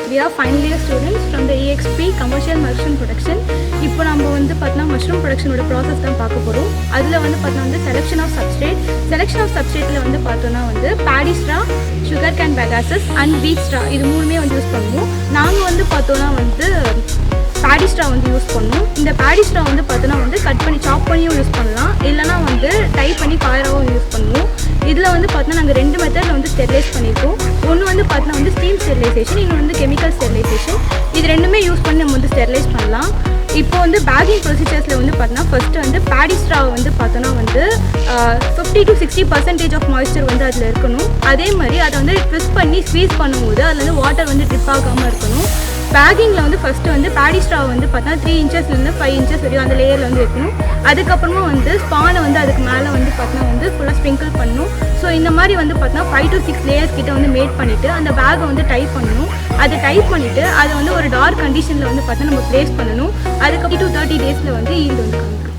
we are final year students from the EXP commercial mushroom production. இப்போ நம்ம வந்து பார்த்தா மஷ்ரூம் ப்ரொடக்ஷனோட ப்ராசஸ் தான் பார்க்க போகிறோம். அதில் வந்து பார்த்தா வந்து செலெக்ஷன் ஆஃப் சப்ஸ்ட்ரேட்டில் வந்து பார்த்தோன்னா வந்து paddy straw, sugar cane bagasse and wheat straw இது மூணுமே வந்து யூஸ் பண்ணுவோம். நாங்கள் வந்து பார்த்தோன்னா வந்து பேடி ஸ்ட்ரா வந்து யூஸ் பண்ணுவோம். இந்த பேடி ஸ்ட்ரா வந்து பார்த்தோன்னா வந்து கட் பண்ணி சாப் பண்ணியும் யூஸ் பண்ணலாம், இல்லைனா வந்து டைப் பண்ணி காயராகவும் யூஸ் பண்ணுவோம். இதில் வந்து பார்த்தோன்னா நாங்கள் 2 மெத்தடில் வந்து ஸ்டெரிலைஸ் பண்ணியிருக்கோம். ஒன்று வந்து பார்த்தோன்னா வந்து ஸ்டீம் ஸ்டெரிலைசேஷன், இன்னொன்று வந்து கெமிக்கல் ஸ்டெரிலைசேஷன். இது ரெண்டுமே யூஸ் பண்ணி நம்ம வந்து ஸ்டெரிலைஸ் பண்ணலாம். இப்போ வந்து பேக்கிங் ப்ரொசீஜர்ஸில் வந்து பார்த்தோன்னா ஃபஸ்ட்டு வந்து பேடி ஸ்ட்ராவை வந்து பார்த்தோன்னா வந்து 50 to 60% ஆஃப் மாய்ஸ்சர் வந்து அதில் இருக்கணும். அதே மாதிரி அதை வந்து ட்விஸ்ட் பண்ணி ஸ்க்வீஸ் பண்ணும்போது அதில் வந்து வாட்டர் வந்து ட்ரிப் ஆகாமல் இருக்கணும். பேக்கிங்கில் வந்து ஃபஸ்ட்டு வந்து பேடி ஸ்ட்ராவை வந்து பார்த்தா 3 inchesலேருந்து 5 inches வரையும் அந்த லேயரில் வந்து வைக்கணும். அதுக்கப்புறமா வந்து ஸ்பானை வந்து அதுக்கு மேலே வந்து பார்த்தா வந்து ஃபுல்லாக ஸ்ப்ரிங்கிள் பண்ணணும். ஸோ இந்த மாதிரி வந்து பார்த்தா 5 to 6 லேயர்ஸ் கிட்ட வந்து மேட் பண்ணிவிட்டு அந்த பேக்கை வந்து டைப் பண்ணணும். அதை டைப் பண்ணிவிட்டு அதை வந்து ஒரு டார்க் கண்டிஷனில் வந்து பார்த்தா நம்ம ப்ளேஸ் பண்ணணும். அதுக்கு 30 to 30 days வந்து ஈல்டு வந்து காமிக்கும்.